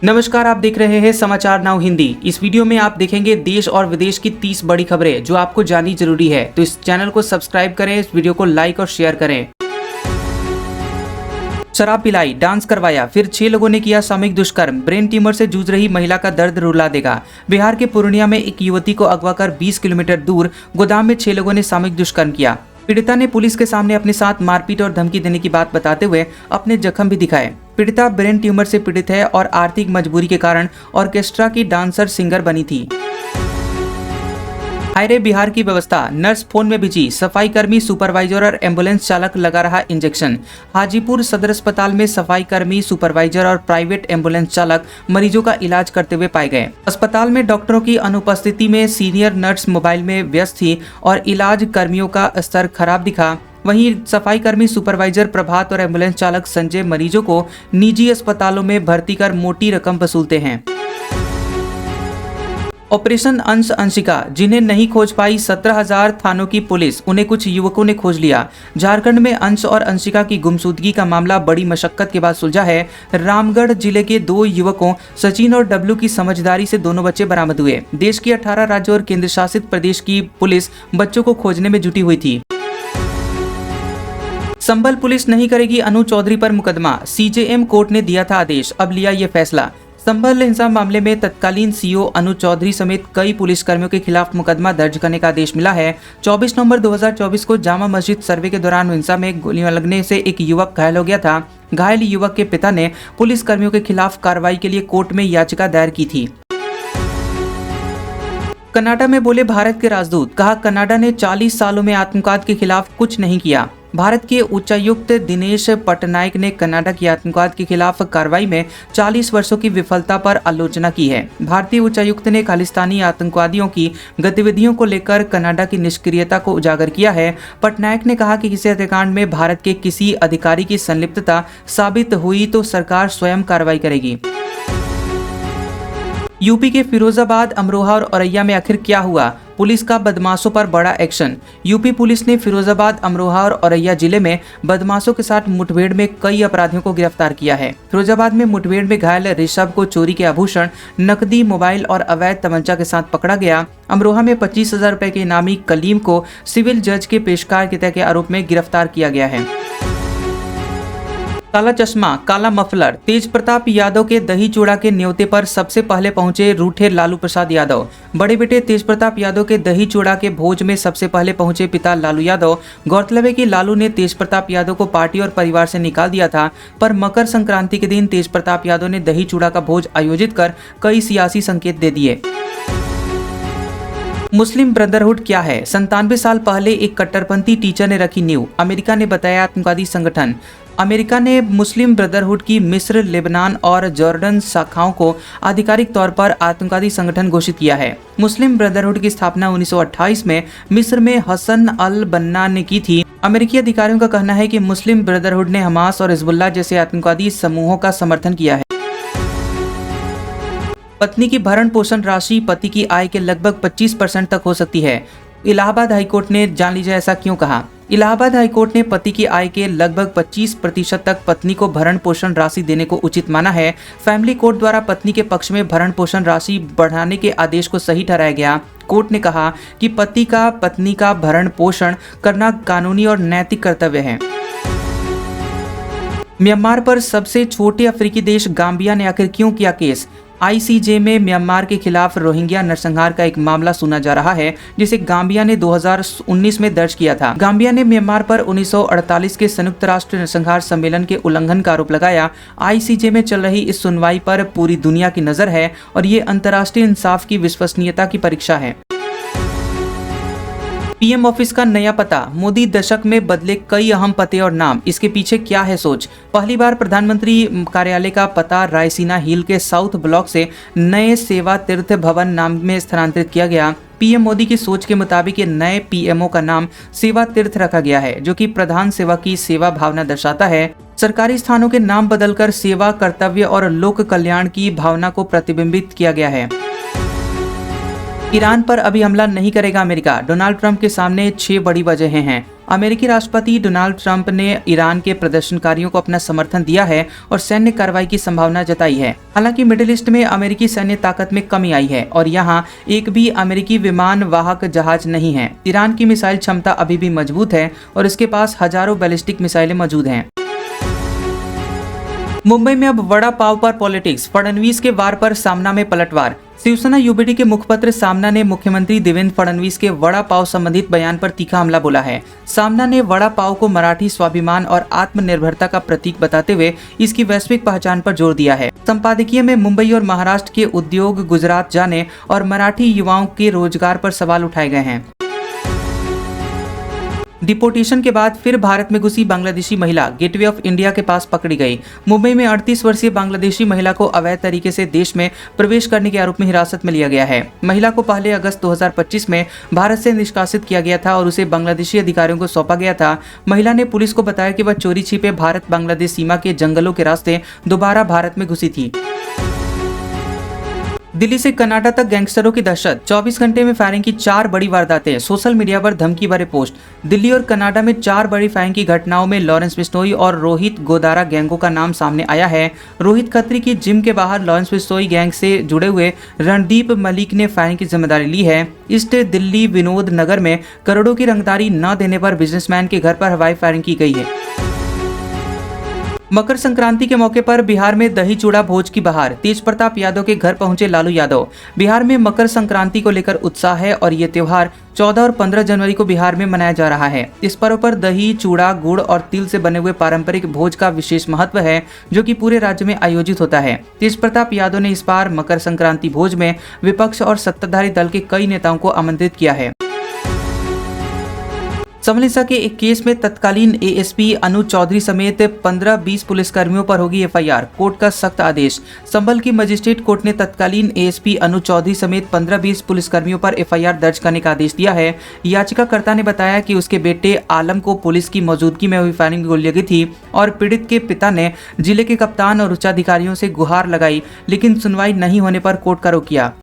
नमस्कार, आप देख रहे हैं समाचार नाउ हिंदी। इस वीडियो में आप देखेंगे देश और विदेश की 30 बड़ी खबरें जो आपको जाननी जरूरी है। तो इस चैनल को सब्सक्राइब करें, इस वीडियो को लाइक और शेयर करें। शराब पिलाई, डांस करवाया, फिर 6 लोगों ने किया सामूहिक दुष्कर्म। ब्रेन ट्यूमर से जूझ रही महिला का दर्द रुला देगा। बिहार के पूर्णिया में एक युवती को अगवा कर 20 किलोमीटर दूर गोदाम में 6 लोगों ने सामूहिक दुष्कर्म किया। पीड़िता ने पुलिस के सामने अपने साथ मारपीट और धमकी देने की बात बताते हुए अपने जख्म भी दिखाए। पीड़िता ब्रेन ट्यूमर से पीड़ित है और आर्थिक मजबूरी के कारण ऑर्केस्ट्रा की डांसर सिंगर बनी थी। हायरे बिहार की व्यवस्था, नर्स फोन में बिजी, सफाई कर्मी, सुपरवाइजर और एम्बुलेंस चालक लगा रहा इंजेक्शन। हाजीपुर सदर अस्पताल में सफाई कर्मी, सुपरवाइजर और प्राइवेट एम्बुलेंस चालक मरीजों का इलाज करते हुए पाए गए। अस्पताल में डॉक्टरों की अनुपस्थिति में सीनियर नर्स मोबाइल में व्यस्त थी और इलाज कर्मियों का स्तर खराब दिखा। वहीं सफाई कर्मी, सुपरवाइजर प्रभात और एम्बुलेंस चालक संजय मरीजों को निजी अस्पतालों में भर्ती कर मोटी रकम वसूलते हैं। ऑपरेशन अंश अंशिका, जिन्हें नहीं खोज पाई 17,000 थानों की पुलिस, उन्हें कुछ युवकों ने खोज लिया। झारखंड में अंश और अंशिका की गुमशुदगी का मामला बड़ी मशक्कत के बाद सुलझा है। रामगढ़ जिले के 2 युवकों सचिन और डब्लू की समझदारी से दोनों बच्चे बरामद हुए। देश की 18 राज्यों और केंद्र शासित प्रदेश की पुलिस बच्चों को खोजने में जुटी हुई थी। संभल पुलिस नहीं करेगी अनु चौधरी पर मुकदमा, सीजेएम कोर्ट ने दिया था आदेश, अब लिया ये फैसला। संभल हिंसा मामले में तत्कालीन सीओ अनु चौधरी समेत कई पुलिसकर्मियों के खिलाफ मुकदमा दर्ज करने का आदेश मिला है। 24 नवंबर 2024 को जामा मस्जिद सर्वे के दौरान हिंसा में गोलियां लगने से एक युवक घायल हो गया था। घायल युवक के पिता ने पुलिसकर्मियों के खिलाफ कार्रवाई के लिए कोर्ट में याचिका दायर की थी। कनाडा में बोले भारत के राजदूत, कहा कनाडा ने 40 सालों में आतंकवाद के खिलाफ कुछ नहीं किया। भारत के उच्चायुक्त दिनेश पटनायक ने कनाडा की आतंकवाद के खिलाफ कार्रवाई में 40 वर्षों की विफलता पर आलोचना की है। भारतीय उच्चायुक्त ने खालिस्तानी आतंकवादियों की गतिविधियों को लेकर कनाडा की निष्क्रियता को उजागर किया है। पटनायक ने कहा कि किसी हत्याकांड में भारत के किसी अधिकारी की संलिप्तता साबित हुई तो सरकार स्वयं कार्रवाई करेगी। यूपी के फिरोजाबाद, अमरोहा और औरैया में आखिर क्या हुआ? पुलिस का बदमाशों पर बड़ा एक्शन। यूपी पुलिस ने फिरोजाबाद, अमरोहा और औरैया जिले में बदमाशों के साथ मुठभेड़ में कई अपराधियों को गिरफ्तार किया है। फिरोजाबाद में मुठभेड़ में घायल ऋषभ को चोरी के आभूषण, नकदी, मोबाइल और अवैध तमंचा के साथ पकड़ा गया। अमरोहा में 25,000 रुपए के इनामी कलीम को सिविल जज के पेशकार के आरोप में गिरफ्तार किया गया है। काला चश्मा, काला मफलर, तेज प्रताप यादव के दही चूड़ा के न्योते पर सबसे पहले पहुंचे रूठे लालू प्रसाद यादव। बड़े बेटे तेज प्रताप यादव के दही चूड़ा के भोज में सबसे पहले पहुंचे पिता लालू यादव। गौरतलब है कि लालू ने तेज प्रताप यादव को पार्टी और परिवार से निकाल दिया था, पर मकर संक्रांति के दिन तेज प्रताप यादव ने दही चूड़ा का भोज आयोजित कर कई सियासी संकेत दे दिए। मुस्लिम ब्रदरहुड क्या है? 97 साल पहले एक कट्टरपंथी टीचर ने रखी नींव, अमेरिका ने बताया आतंकवादी संगठन। अमेरिका ने मुस्लिम ब्रदरहुड की मिस्र, लेबनान और जॉर्डन शाखाओं को आधिकारिक तौर पर आतंकवादी संगठन घोषित किया है। मुस्लिम ब्रदरहुड की स्थापना 1928 में मिस्र में हसन अल बन्ना ने की थी। अमेरिकी अधिकारियों का कहना है कि मुस्लिम ब्रदरहुड ने हमास और हिजबुल्लाह जैसे आतंकवादी समूहों का समर्थन किया है। पत्नी की भरण पोषण राशि पति की आय के लगभग 25% तक हो सकती है। इलाहाबाद हाईकोर्ट ने, जान लीजिए ऐसा क्यों कहा। इलाहाबाद हाईकोर्ट ने पति की आय के लगभग 25% तक पत्नी को भरण पोषण राशि देने को उचित माना है। फैमिली कोर्ट द्वारा पत्नी के पक्ष में भरण पोषण राशि बढ़ाने के आदेश को सही ठहराया गया। कोर्ट ने कहा कि पति का पत्नी का भरण पोषण करना कानूनी और नैतिक कर्तव्य है। म्यांमार पर सबसे छोटे अफ्रीकी देश गाम्बिया ने आखिर क्यों किया केस? आईसीजे में म्यांमार के खिलाफ रोहिंग्या नरसंहार का एक मामला सुना जा रहा है, जिसे गाम्बिया ने 2019 में दर्ज किया था। गाम्बिया ने म्यांमार पर 1948 के संयुक्त राष्ट्र नरसंहार सम्मेलन के उल्लंघन का आरोप लगाया। आईसीजे में चल रही इस सुनवाई पर पूरी दुनिया की नजर है और ये अंतर्राष्ट्रीय इंसाफ की विश्वसनीयता की परीक्षा है। पीएम ऑफिस का नया पता, मोदी दशक में बदले कई अहम पते और नाम, इसके पीछे क्या है सोच? पहली बार प्रधानमंत्री कार्यालय का पता रायसीना हिल के साउथ ब्लॉक से नए सेवा तीर्थ भवन नाम में स्थानांतरित किया गया। पीएम मोदी की सोच के मुताबिक नए पीएमओ का नाम सेवा तीर्थ रखा गया है, जो कि प्रधान सेवा की सेवा भावना दर्शाता है। सरकारी स्थानों के नाम बदलकर सेवा, कर्तव्य और लोक कल्याण की भावना को प्रतिबिंबित किया गया है। ईरान पर अभी हमला नहीं करेगा अमेरिका, डोनाल्ड ट्रंप के सामने 6 बड़ी वजहें हैं। अमेरिकी राष्ट्रपति डोनाल्ड ट्रंप ने ईरान के प्रदर्शनकारियों को अपना समर्थन दिया है और सैन्य कार्रवाई की संभावना जताई है। हालांकि मिडिल ईस्ट में अमेरिकी सैन्य ताकत में कमी आई है और यहां एक भी अमेरिकी विमान वाहक जहाज नहीं है। ईरान की मिसाइल क्षमता अभी भी मजबूत है और इसके पास हजारों बैलिस्टिक मिसाइलें मौजूद हैं। मुंबई में अब वड़ा पाव पर पॉलिटिक्स, फडणवीस के वार पर सामना में पलटवार। शिवसेना यूबीडी के मुखपत्र सामना ने मुख्यमंत्री देवेंद्र फडणवीस के वड़ा पाव संबंधित बयान पर तीखा हमला बोला है। सामना ने वड़ा पाव को मराठी स्वाभिमान और आत्मनिर्भरता का प्रतीक बताते हुए इसकी वैश्विक पहचान पर जोर दिया है। संपादकीय में मुंबई और महाराष्ट्र के उद्योग गुजरात जाने और मराठी युवाओं के रोजगार पर सवाल उठाए गए हैं। डिपोटेशन के बाद फिर भारत में घुसी बांग्लादेशी महिला गेटवे ऑफ इंडिया के पास पकड़ी गई। मुंबई में 38 वर्षीय बांग्लादेशी महिला को अवैध तरीके से देश में प्रवेश करने के आरोप में हिरासत में लिया गया है। महिला को पहले अगस्त 2025 में भारत से निष्कासित किया गया था और उसे बांग्लादेशी अधिकारियों को सौंपा गया था। महिला ने पुलिस को बताया कि वह चोरी छिपे भारत बांग्लादेश सीमा के जंगलों के रास्ते दोबारा भारत में घुसी थी। दिल्ली से कनाडा तक गैंगस्टरों की दहशत, 24 घंटे में फायरिंग की 4 बड़ी वारदातें, सोशल मीडिया पर धमकी भरे पोस्ट। दिल्ली और कनाडा में 4 बड़ी फायरिंग की घटनाओं में लॉरेंस बिश्नोई और रोहित गोदारा गैंगों का नाम सामने आया है। रोहित खत्री की जिम के बाहर लॉरेंस बिश्नोई गैंग से जुड़े हुए रणदीप मलिक ने फायरिंग की जिम्मेदारी ली है। ईस्ट दिल्ली विनोद नगर में करोड़ों की रंगदारी न देने पर बिजनेसमैन के घर पर हवाई फायरिंग की गई है। मकर संक्रांति के मौके पर बिहार में दही चूड़ा भोज की बहार, तेज प्रताप यादव के घर पहुंचे लालू यादव। बिहार में मकर संक्रांति को लेकर उत्साह है और ये त्योहार 14 और 15 जनवरी को बिहार में मनाया जा रहा है। इस पर्व पर दही चूड़ा गुड़ और तिल से बने हुए पारंपरिक भोज का विशेष महत्व है जो कि पूरे राज्य में आयोजित होता है। तेज प्रताप यादव ने इस बार मकर संक्रांति भोज में विपक्ष और सत्ताधारी दल के कई नेताओं को आमंत्रित किया है। समलिसा के एक केस में तत्कालीन एएसपी अनु चौधरी समेत 15-20 पुलिसकर्मियों पर होगी एफआईआर, कोर्ट का सख्त आदेश। संभल की मजिस्ट्रेट कोर्ट ने तत्कालीन एएसपी अनु चौधरी समेत 15-20 पुलिसकर्मियों पर एफआईआर दर्ज करने का आदेश दिया है। याचिकाकर्ता ने बताया कि उसके बेटे आलम को पुलिस की मौजूदगी में हुई फायरिंग में गोली लगी थी और पीड़ित के पिता ने जिले के कप्तान और उच्चाधिकारियों से गुहार लगाई, लेकिन सुनवाई नहीं होने पर कोर्ट का रुख किया।